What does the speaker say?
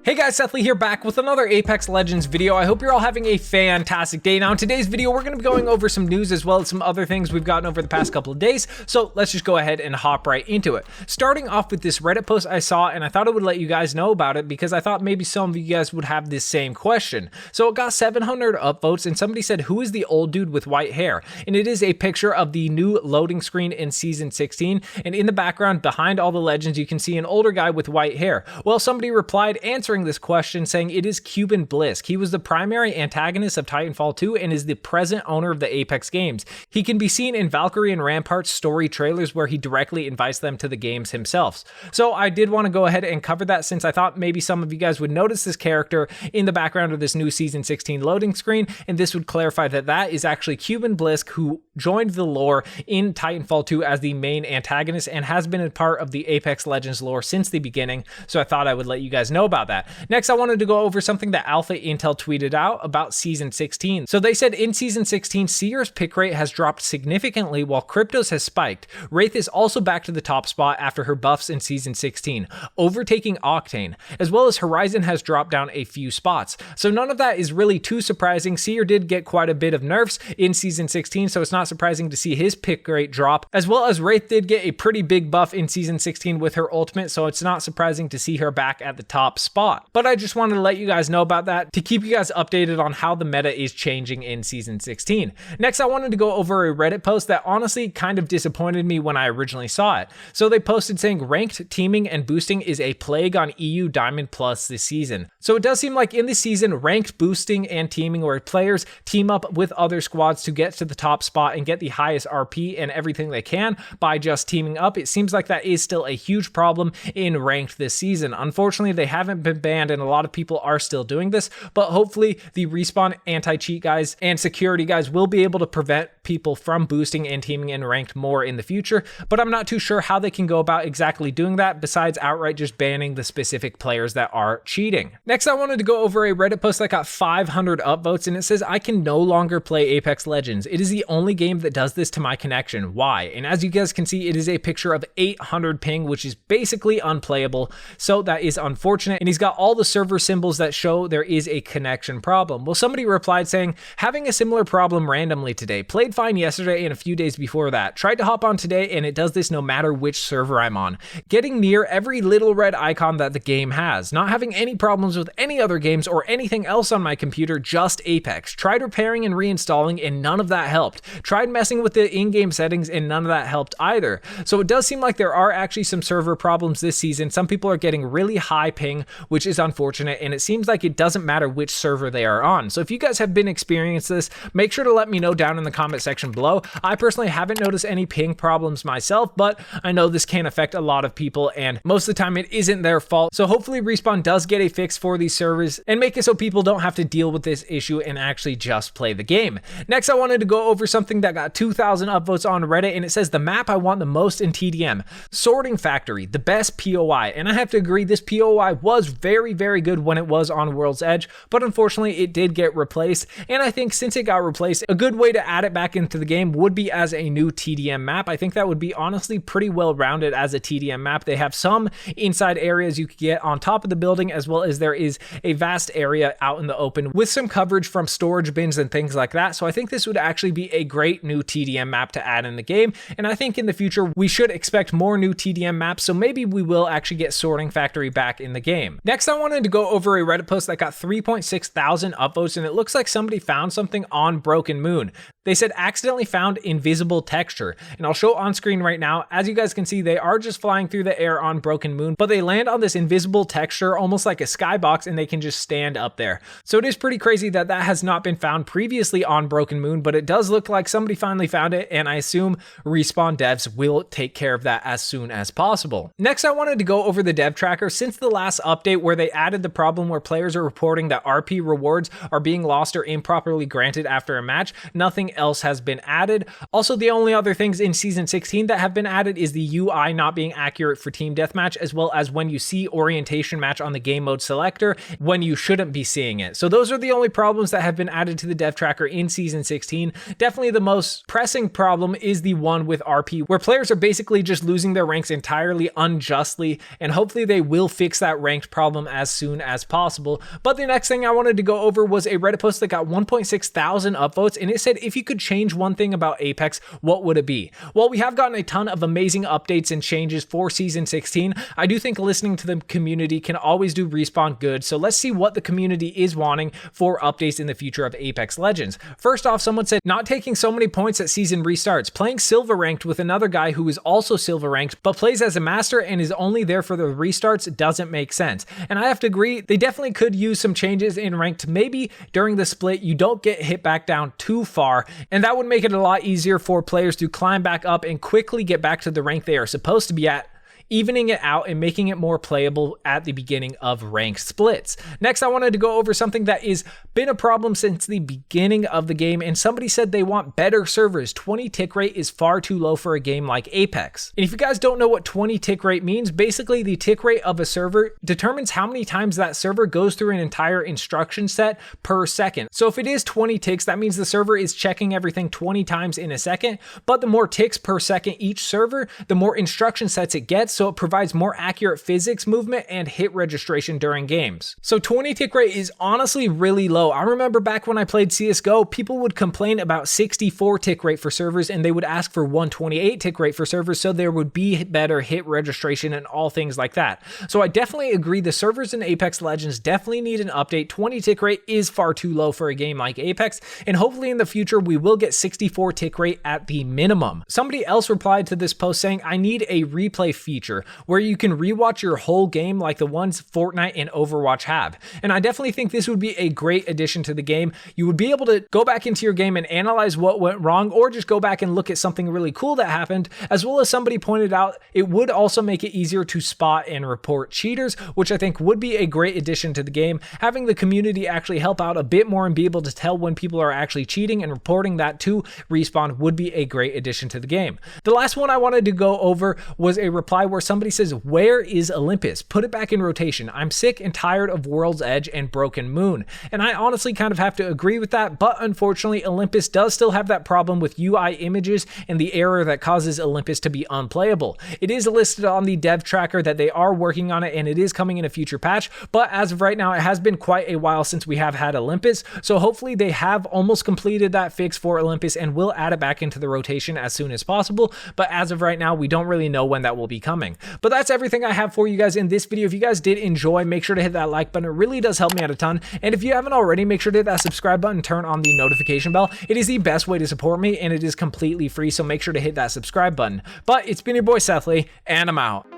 Hey guys, Seth Lee here, back with another Apex Legends video. I hope you're all having a fantastic day. Now in today's video, we're going to be going over some news as well as some other things we've gotten over the past couple of days. So let's just go ahead and hop right into it. Starting off with this Reddit post I saw, and I thought I would let you guys know about it because I thought maybe some of you guys would have this same question. So it got 700 upvotes and somebody said, who is the old dude with white hair? And it is a picture of the new loading screen in Season 16. And in the background, behind all the legends, you can see an older guy with white hair. Well, somebody replied answering this question saying it is Cuban Blisk. He was the primary antagonist of Titanfall 2 and is the present owner of the Apex games. He can be seen in Valkyrie and Rampart's story trailers where he directly invites them to the games himself. So I did want to go ahead and cover that since I thought maybe some of you guys would notice this character in the background of this new Season 16 loading screen, and this would clarify that that is actually Cuban Blisk, who joined the lore in Titanfall 2 as the main antagonist and has been a part of the Apex Legends lore since the beginning. So I thought I would let you guys know about that. Next, I wanted to go over something that Alpha Intel tweeted out about Season 16. So they said in Season 16, Seer's pick rate has dropped significantly while Crypto's has spiked. Wraith is also back to the top spot after her buffs in Season 16, overtaking Octane, as well as Horizon has dropped down a few spots. So none of that is really too surprising. Seer did get quite a bit of nerfs in Season 16, so it's not surprising to see his pick rate drop, as well as Wraith did get a pretty big buff in Season 16 with her ultimate, so it's not surprising to see her back at the top spot. But I just wanted to let you guys know about that to keep you guys updated on how the meta is changing in Season 16. Next, I wanted to go over a Reddit post that honestly kind of disappointed me when I originally saw it. So they posted saying ranked teaming and boosting is a plague on EU Diamond Plus this season. So it does seem like in this season, ranked boosting and teaming where players team up with other squads to get to the top spot and get the highest RP and everything they can by just teaming up. It seems like that is still a huge problem in ranked this season. Unfortunately, they haven't been banned and a lot of people are still doing this, but hopefully the Respawn anti-cheat guys and security guys will be able to prevent people from boosting and teaming in ranked more in the future, but I'm not too sure how they can go about exactly doing that besides outright just banning the specific players that are cheating. Next, I wanted to go over a Reddit post that got 500 upvotes and it says, I can no longer play Apex Legends. It is the only game that does this to my connection. Why? And as you guys can see, it is a picture of 800 ping, which is basically unplayable. So that is unfortunate. And he's got all the server symbols that show there is a connection problem. Well, somebody replied saying, having a similar problem randomly today. Played fine yesterday and a few days before that. Tried to hop on today and it does this no matter which server I'm on. Getting near every little red icon that the game has. Not having any problems with any other games or anything else on my computer, just Apex. Tried repairing and reinstalling and none of that helped. Tried messing with the in-game settings and none of that helped either. So it does seem like there are actually some server problems this season. Some people are getting really high ping, which is unfortunate, and it seems like it doesn't matter which server they are on. So if you guys have been experiencing this, make sure to let me know down in the comment section below. I personally haven't noticed any ping problems myself, but I know this can affect a lot of people and most of the time it isn't their fault. So hopefully Respawn does get a fix for these servers and make it so people don't have to deal with this issue and actually just play the game. Next, I wanted to go over something that got 2,000 upvotes on Reddit, and it says the map I want the most in TDM, Sorting Factory, the best POI. And I have to agree, this POI was very, very good when it was on World's Edge, but unfortunately it did get replaced. And I think since it got replaced, a good way to add it back into the game would be as a new TDM map. I think that would be honestly pretty well rounded as a TDM map. They have some inside areas you could get on top of the building, as well as there is a vast area out in the open with some coverage from storage bins and things like that. So I think this would actually be a great new TDM map to add in the game. And I think in the future, we should expect more new TDM maps. So maybe we will actually get Sorting Factory back in the game. Next, I wanted to go over a Reddit post that got 3.6 thousand upvotes, and it looks like somebody found something on Broken Moon. They said accidentally found invisible texture, and I'll show on screen right now. As you guys can see, they are just flying through the air on Broken Moon, but they land on this invisible texture, almost like a skybox, and they can just stand up there. So it is pretty crazy that that has not been found previously on Broken Moon, but it does look like somebody finally found it, and I assume Respawn devs will take care of that as soon as possible. Next, I wanted to go over the dev tracker. Since the last update where they added the problem where players are reporting that RP rewards are being lost or improperly granted after a match, nothing else has been added. Also, the only other things in Season 16 that have been added is the UI not being accurate for team deathmatch, as well as when you see orientation match on the game mode selector when you shouldn't be seeing it. So those are the only problems that have been added to the dev tracker in Season 16. Definitely the most pressing problem is the one with RP, where players are basically just losing their ranks entirely unjustly, and hopefully they will fix that ranked problem problem as soon as possible. But the next thing I wanted to go over was a Reddit post that got 1.6 thousand upvotes, and it said, if you could change one thing about Apex, what would it be? Well, we have gotten a ton of amazing updates and changes for Season 16. I do think listening to the community can always do Respawn good, so let's see what the community is wanting for updates in the future of Apex Legends. First off, someone said, not taking so many points at season restarts, playing silver ranked with another guy who is also silver ranked, but plays as a master and is only there for the restarts doesn't make sense. And I have to agree, they definitely could use some changes in ranked. Maybe during the split, you don't get hit back down too far, and that would make it a lot easier for players to climb back up and quickly get back to the rank they are supposed to be at, evening it out and making it more playable at the beginning of ranked splits. Next, I wanted to go over something that has been a problem since the beginning of the game, and somebody said they want better servers. 20 tick rate is far too low for a game like Apex. And if you guys don't know what 20 tick rate means, basically the tick rate of a server determines how many times that server goes through an entire instruction set per second. So if it is 20 ticks, that means the server is checking everything 20 times in a second, but the more ticks per second each server, the more instruction sets it gets, so it provides more accurate physics movement and hit registration during games. So 20 tick rate is honestly really low. I remember back when I played CSGO, people would complain about 64 tick rate for servers, and they would ask for 128 tick rate for servers, so there would be better hit registration and all things like that. So I definitely agree, the servers in Apex Legends definitely need an update. 20 tick rate is far too low for a game like Apex, and hopefully in the future we will get 64 tick rate at the minimum. Somebody else replied to this post saying, I need a replay feature where you can rewatch your whole game like the ones Fortnite and Overwatch have. And I definitely think this would be a great addition to the game. You would be able to go back into your game and analyze what went wrong, or just go back and look at something really cool that happened. As well as somebody pointed out, it would also make it easier to spot and report cheaters, which I think would be a great addition to the game. Having the community actually help out a bit more and be able to tell when people are actually cheating and reporting that to Respawn would be a great addition to the game. The last one I wanted to go over was a reply where somebody says, where is Olympus? Put it back in rotation. I'm sick and tired of World's Edge and Broken Moon. And I honestly kind of have to agree with that, but unfortunately Olympus does still have that problem with UI images and the error that causes Olympus to be unplayable. It is listed on the dev tracker that they are working on it, and it is coming in a future patch, but as of right now it has been quite a while since we have had Olympus, so hopefully they have almost completed that fix for Olympus and will add it back into the rotation as soon as possible, but as of right now we don't really know when that will be coming. But that's everything I have for you guys in this video. If you guys did enjoy, make sure to hit that like button. It really does help me out a ton. And if you haven't already, make sure to hit that subscribe button, turn on the notification bell. It is the best way to support me, and it is completely free, so make sure to hit that subscribe button. But it's been your boy Seth Lee, and I'm out.